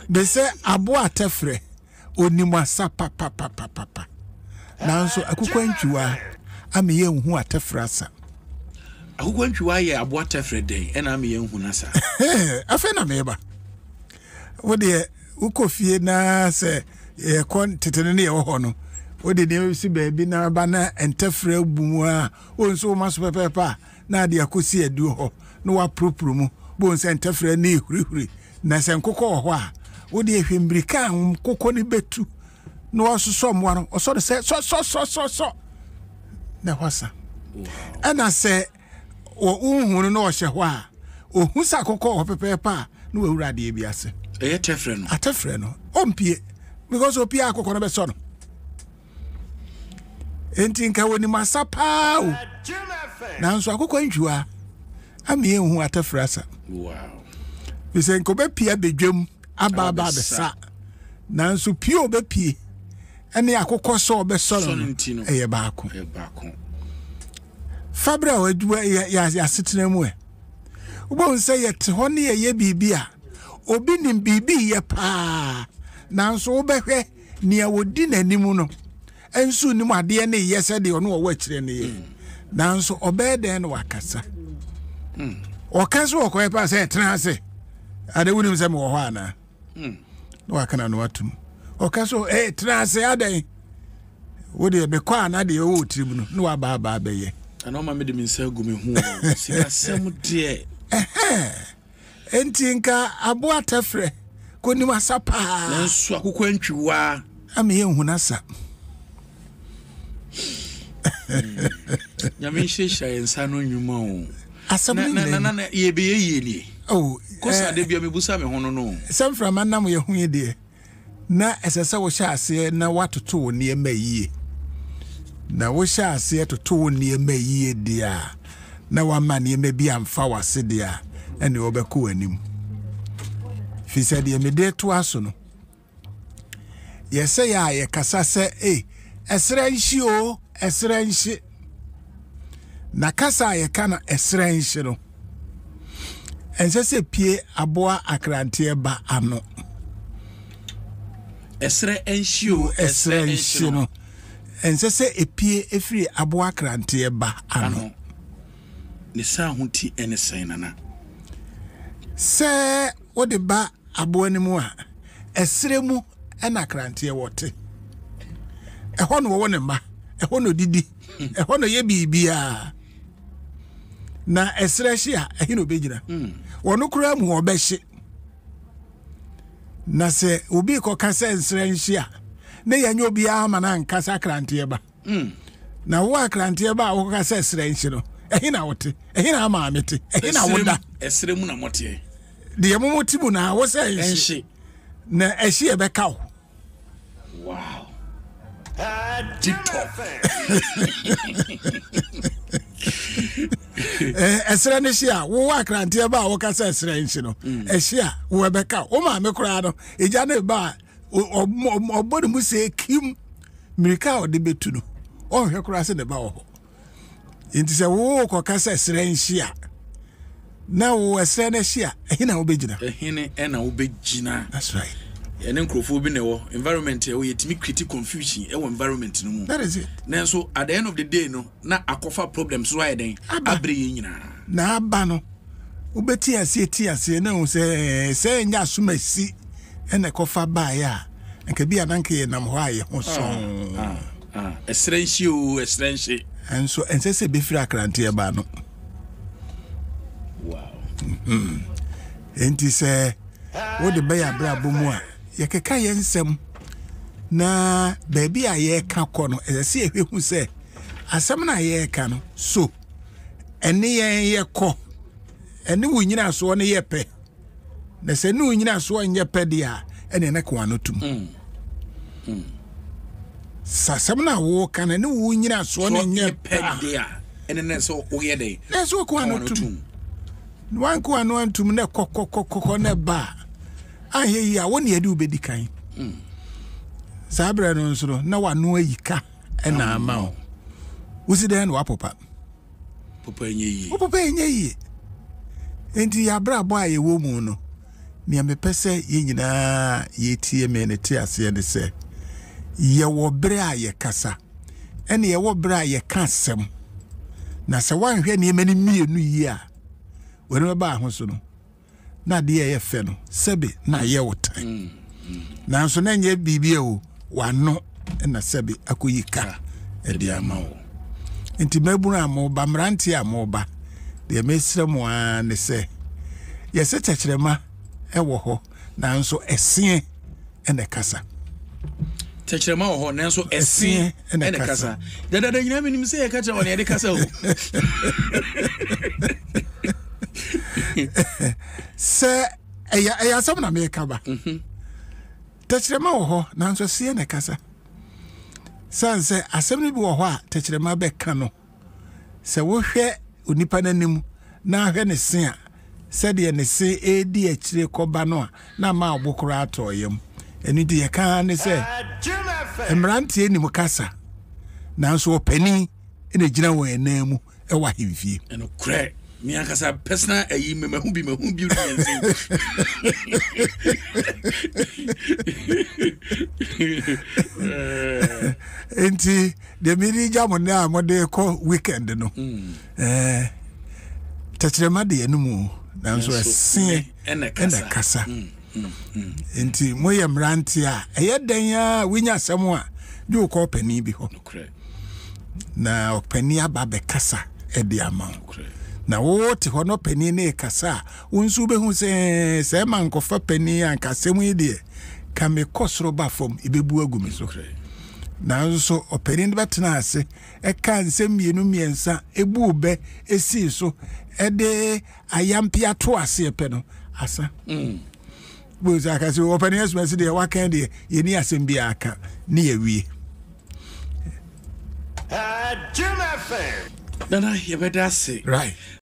They say abo atefre onimasa papa. Nanso akukwa ntwiwa ame ye hu atefre asa. Akukwa ntwiwa ye abo atefre den ena ame ye hu nasa. Afa na meba. Wo de ukofie na se ye kon tetene ne ye ho no. Wo de ne si baabi na ba na entefre abumu a onso maso pepepa na de akosi adu ho no wa propro mu bo nse entefre na ehurihuri na se nkokọ ho a wo de ehwembrika nkokọ ni betu no ososo mo no oso de se so na hwasa ana se wo unhunu no ohye ho a ohun sa kokọ ho pepepa no wawurade e biase eye tefre no atefre no ompie because opia akokọ no be so no enti nka woni masapa o nanso akokọ ntwiwa ame hu atefre asa wow bise nko be pia bedwam aba besa nanso pio be pie ene akokọ so obeso no eye baako fabra wadua ya setena mu e ubo nse ye te ho ne ye bibia obi nim bibi ye pa nanso obehwe ne awodi nanim no ensu nim ade ne ye se de ono wo akire ne ye nanso obeden no wakasa okaso okoye pa se tena ase ade wunim se me wo ho ana no wakana no watum okaso tena ase ade wodi be kwa na de wo tirim no aba beye ana ma me de minsa gu me hu sikasem de enti nka abo atefre koni masapa nanso akokọ ntwiwa ame ye hu nasa nyame hyehyɛ ensa no nwuma o na ye be ye ni oh kosa de bia me busa me hono no samfra manam ye hu ye de na esese wo hye ase na watoto wo ne mayie na wo hye ase toto wo ne mayie dia na wa ma ne ma bi amfa wase dia ene obeko anim fi said ye me de to aso no ye say ya ye kasa se esranhyi o esranhyi na kasa ye kana esranhyi no ense se pie aboa akrante ba ano esranhyi o esranhyi no ense se epie efiri aboa akrante ba ano ne sa huti ene sen nana se wode ba aboa ni mu a esremu ena akrante wote eho no wo ne ma eho no didi eho no ye bibia na esreshi a ehi no begina wono kura mu obehye na se obi ko kasa esrenshi a na yanyo bia ma na nkasa akrante ba na wo akrante ba wo kasa esrenshi no ehi na wote ehi na ama amete ehi na woda esremu na mote de yemoti mu na wo se enshi na eshi e be kawo wow deep talk esra ne hia wo akrante ba wo kasa esra nchi no ehia wo be ka wo ma me kura no eja ne ba obodi mu se kim mirika o de betu no o hwe kura se ne ba wo enti se wo ko kasa esra nchi a na wo esra ne hia ehina wo begina ehine ena wo begina that's right ene nkrofo bi ne wo environment e wo yetimi create confusion e wo environment no mu that is it nanso at the end of the day no na akofa problems so aye den abre ye nyina na aba no ubeti ase na wo se nya asumasi ene kofa ba ya nka bia nanka ye nam ho aye ho so esrenhyi o esrenhyi enso ensese be fira akrante ba no wow enti se wo de be ya bra bomu a ye keka ye nsem na baby a ye ka kɔ no ese ehwehu se asem na ye ka no so ene ye kɔ ene wo nyina so ne ye pɛ na se ne wo nyina so nye pɛ dia ene ne kwa no tum sasem na wo ka ne wo nyina so ne nye pɛ dia ene ne so wo ye dey na so kwa no tum wan kwa no antum ne kokokokoko ne ba ahe ya woni ade ubedi kan sabra no nsoro na wano ayika ena ama o wusi den wa popa popa enye yi enti ya bra bo aye wo mu no nea mepɛ sɛ yɛn nyinaa yɛtie me ne te ase ne sɛ yɛwɔ bere a yɛkasa ɛne yɛwɔ bere a yɛka asɛm na sɛ wanhwɛ nneɛma no mmienu yi a wɔne bɛba ho so no na deɛ yɛfɛ no sɛbe na yɛwo tan nanso na nyɛ biribi o wano na sɛbe akɔyi ka ɛde ama wo nti mabunu a moba mmerante a moba deɛ mesrɛ mo a ne sɛ yɛsɛ kyerɛkyerɛma ɛwɔ hɔ nanso ɛseɛ ɛna kasa kyerɛkyerɛma wɔ hɔ nanso ɛseɛ ɛna kasa dada nyina menim sɛ yɛka kyerɛ wɔ ne yɛde kasa o sɛ ɛyɛ asɛm na meka ba kyerɛkyerɛma wɔ hɔ nanso ɛseɛ na kasa san sɛ asɛm no bi wɔ hɔ a kyerɛkyerɛma bɛka no sɛ wohwɛ onipa n'anim na ahwɛ ne se a sɛdeɛ ne se ɛdi akyire kɔba no a na ma obokoro atɔyam ɛni de yɛka ne sɛ mmeranteɛ nim kasa nanso ɔpani ɛna gyina wɔn anan mu ɛwɔ ahemfie ɛno korɛ me ankasa personal ayi mahu bi enti de miri jamo na mode kɔ weekend no kyerɛkyerɛma de anumu nanso ɛseɛ ɛna kasa enti moyɛ mmerante a ɛyɛ dan a winya asɛm a de wokɔ pani bi hɔ na ɔpani aba bɛkasa ɛde ama na wo te hɔ no pani ne kasa wo nso behu sɛ ma nkɔfa pani a nkasɛm yi deɛ ka me kɔsoro ba fam ibebu agu me so na nso ɔpani no bɛtena ase ɛka nsɛm mmiɛnsa ebu bɛ esi so ɛde ayampia to ase pɛ no asa bo za ka so ɔpani asumasi deɛ waka deɛ yɛni asɛm bi aka ne yɛwie Nana, you better say. Right.